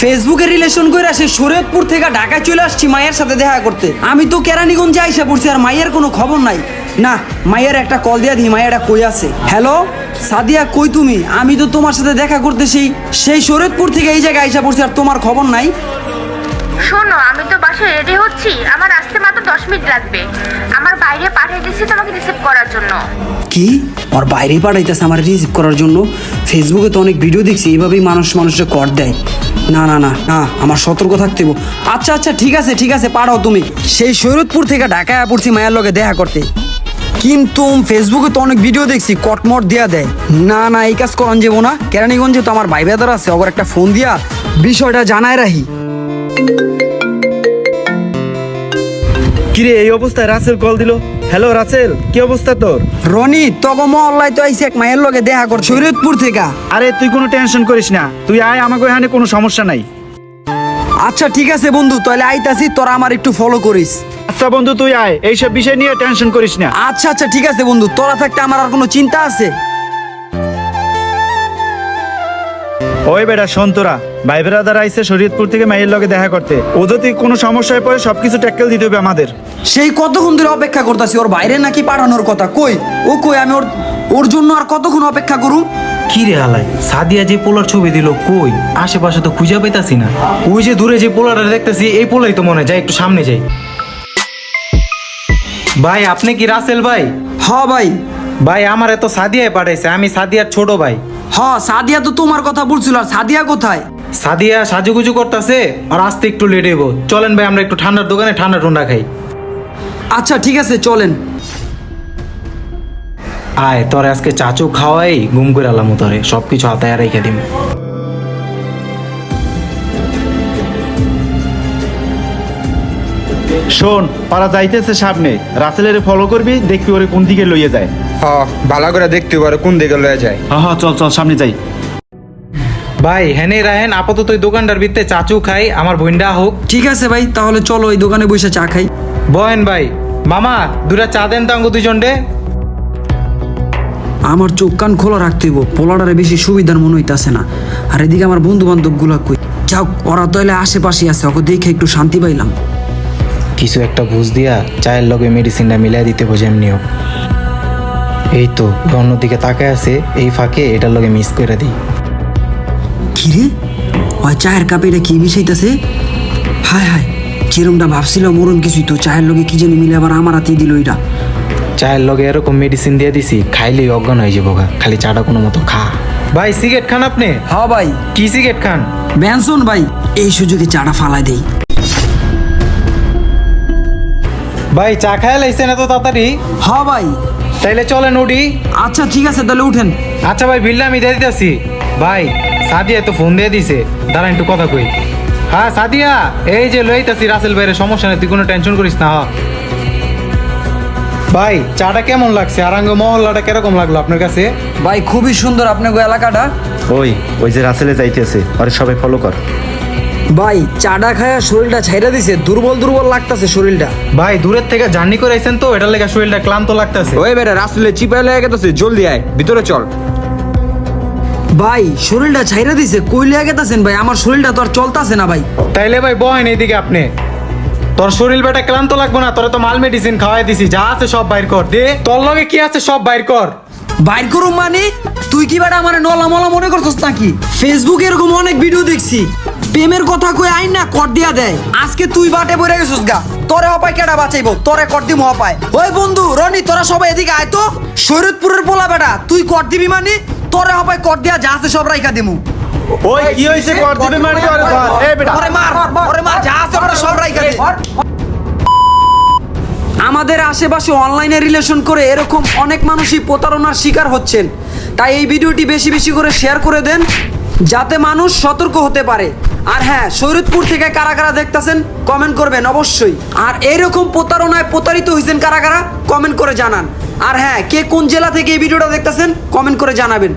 ফেসবুকে রিলেশন করে আসে শরীয়তপুর থেকে ঢাকায় চলে আসছি মায়ের সাথে দেখা করতে। আমি তো কেরানীগঞ্জে আইসা পড়ছি আর মায়ের কোনো খবর নাই। না, মায়ের একটা কল দিয়া দিই, মায়েরা কই আছে। হ্যালো সাদিয়া, কই তুমি? আমি তো তোমার সাথে দেখা করতেছি, সেই শরীয়তপুর থেকে এই জায়গায় আইসা পড়ছি আর তোমার খবর নাই। শোনো, আমি তো বাসায় রেডি হচ্ছি, আমার আসতে মাত্র 10 মিনিট লাগবে। আমার বাইরে পাঠিয়ে দিচ্ছি তোমাকে রিসিভ করার জন্য। কি ওর বাইরেই পাঠাইতেছে আমার রিসিভ করার জন্য? ফেসবুকে তো অনেক ভিডিও দেখছি এইভাবেই মানুষকে কর দেয়। না না না না, আমার সতর্ক থাকতে হবে। আচ্ছা আচ্ছা, ঠিক আছে পাঠাও তুমি। সেই শরীয়তপুর থেকে ঢাকায় পড়ছি মায়ের লগে দেখা করতে, কিন্তু ফেসবুকে তো অনেক ভিডিও দেখছি কটমট দেয়া দেয়। না না, এই কাজ করান যাবো না। কেরানীগঞ্জে তো আমার ভাই বেদার আছে, ওর একটা ফোন দিয়া বিষয়টা জানায় রাখি। কিরে, এই অবস্থায় রাসেল কল দিল। হ্যালো রাসেল, কি অবস্থা তোর? রনি, তগো মহল্লায় তো আইসি এক মায়ের লগে দেখা কর শরীয়তপুর থেকে। আরে তুই কোনো টেনশন করিস না, তুই আয়, আমাকে এখানে কোনো সমস্যা নাই। আচ্ছা ঠিক আছে বন্ধু, তাহলে আইতাছি, তোরা আমার একটু ফলো করিস। আচ্ছা বন্ধু, তুই আয়, এইসব বিষয় নিয়ে টেনশন করিস না। আচ্ছা আচ্ছা ঠিক আছে বন্ধু, তোরা থাকতে আমার আর কোনো চিন্তা আছে? ওই বেটা শোন, তোরা ভাই ব্রাদার আইসে শরীয়তপুর থেকে মায়ের লগে দেখা করতে। ও যদি কোনো সমস্যায় পড়ে সবকিছু ট্যাকেল দিতে হবে আমাদের। সেই কতক্ষণ ধরে অপেক্ষা করতেছি, ওর বাইরে নাকি পাঠানোর কথা। কই ও, কই আমি ওর জন্য আর কতক্ষণ অপেক্ষা করুম? কি রে হালাই, সাদিয়া যে পোলার ছবি দিল কই? আশেপাশে তো খুঁজে পাইতাছি না। ওই যে দূরে যে পোলারটা দেখতেছি, এই পোলাই তো মনে হয়। যাই একটু সামনে যাই। ভাই আপনি কি রাসেল ভাই? হ ভাই। ভাই আমার এত সাদিয়ায় পাঠাইছে, আমি সাদিয়ার ছোট ভাই। হ, সাদিয়া তো তোমার কথা বলছিল। আর সাদিয়া কোথায়? সাদিয়া সাজুগুজু করতেছে আর আসতে একটু লেট হইব। চলেন ভাই, আমরা একটু ঠান্ডার দোকানে ঠান্ডা টুন্ডা খাই। আচ্ছা ঠিক আছে, চলেন। আয় তোরে আজকে চাচু খাওয়াই গুম করে আলাম, তোরে সবকিছু হাতায় রেখে দিম। শোন, পারা যাইতেছে সামনে, রাসেলের ফলো করবি, দেখবি ওরে কোন দিকে লইয়ে যায়। ভালো করে দেখতে পারে কোন দিকে লয়ে যায়। হ্যাঁ চল চল সামনে যাই। ভাই হেনে রাহেন, আপাতত ওই দোকানটার ভিতরে চাচু খাই, আমার বোনটা হোক। ঠিক আছে ভাই, তাহলে চলো ওই দোকানে বসে চা খাই। বহেন ভাই। মামা দুটা চা দেন তো আঙ্গু দুজন রে। আমার চোখ কান খোলা রাখতে হইব, পোলাডারে বেশি সুবিধার মনে হইতাছে না। আর এদিকে আমার বন্ধু বান্ধব গুলা কই, যাও ওরা তাহলে আশেপাশে আছে, ওকে দেখে একটু শান্তি পাইলাম। কিছু একটা বুঝ দিয়া চায়ের লগে মেডিসিনটা মিলাই দিতে বোঝে এমনি হোক। এই তো অন্যদিকে তাকায় আছে, এই ফাঁকে এটার লগে মিস করে দিই। কিরে, ওই চায়ের কাপে এটা কি মিশাইতেছে? হায় হায়, যেরমটা ভাবছিলাম ওরম কিছুই তো। চায়ের লগে কি জানি মিলে আবার আমার হাতেই দিল এটা। চায়ের লগে এরকম মেডিসিন দিয়ে দিছি, খাইলেই অজ্ঞান হয়ে যাবো গা। খালি চাটা কোনো মতো খা। ভাই সিগারেট খান আপনি? হ্যাঁ ভাই। কি সিগারেট খান? ব্যানসন ভাই। এই সুযোগে চাটা ফালাই দেই। ভাই চা খায় লাইছেন এত তাড়াতাড়ি? হ্যাঁ ভাই। তাইলে চলেন উঠি। আচ্ছা ঠিক আছে, তাহলে উঠেন। আচ্ছা ভাই, বিলটা আমি দিয়ে দিতেছি। ভাই সাদিয়া তো ফোন দিয়ে দিছে, দাঁড়া একটু কথা কই। হ্যাঁ সাদিয়া, এই যে লইতাছি রাসেল ভাইয়ের, সমস্যা নেই, তুই কোনো টেনশন করিস না। ভাই চাটা কেমন লাগছে? আর আঙ্গ মহল্লাটা কিরকম লাগলো আপনার কাছে? ভাই খুবই সুন্দর আপনার এলাকাটা। ওই যে রাসেলে যাইতেছে, আরে সবাই ফলো কর। ভাই চাটা খায়া শরীরটা ছাইরা দিছে, দুর্বল দুর্বল লাগতাছে শরীরটা। ভাই দূরের থেকে জার্নি করে আইছেন তো, এটার লেগে শরীরটা ক্লান্ত লাগতেছে। ওই বেটা রাসেলে চিপাই লয়ে গেছে, জলদি আয়, ভিতরে চল। ভাই শরীরটা ছাইরা দিছে, কই লিয়া গেতাছেন ভাই? আমার শরীরটা তো আর চলতাছে না ভাই। তাইলে ভাই বহেন এইদিকে আপনি। তোর শরীর বেটা ক্লান্ত লাগবো না, তোরা তো মাল মেডিসিন খাওয়াই দিছি, যা আছে সব বাইর কর দে। তোর লগে কি আছে সব বাইর কর। বাইর করুম মানে? তুই কি বেটা আমার নলা মলা মনে করছস নাকি? ফেসবুকে এরকম অনেক ভিডিও দেখছি, প্রেমের কথা কই আইন না কর দিয়া দেয়। আজকে তুই বাটে পড়ে গেছস গা, তোরে হপায় কেডা বাঁচাইবো? তোরে কর দিমু হপায়। ওই বন্ধু রনি, তোরা সবাই এদিকে আয় তো। শরীয়তপুরের পোলা বেটা, তুই কর দিবি মানে? তোরে হপায় কর দিয়া যা আছে সব রাইখা দিমু। ওই কি হইছে, কর দিবে মানে? আরে ধর, এই বেটা ওরে মার, যা আছে ওটা সব রাইখা দে। আমাদের আশেপাশে অনলাইনে রিলেশন করে এরকম অনেক মানুষই প্রতারণার শিকার হচ্ছেন। তাই এই ভিডিওটি বেশি বেশি করে শেয়ার করে দেন, যাতে মানুষ সতর্ক হতে পারে। আর হ্যাঁ, শরীয়তপুর থেকে কারা কারা দেখতেছেন কমেন্ট করবেন অবশ্যই। আর এইরকম প্রতারণায় প্রতারিত হয়েছেন কারা কারা কমেন্ট করে জানান। আর হ্যাঁ, কে কোন জেলা থেকে এই ভিডিওটা দেখতেছেন কমেন্ট করে জানাবেন।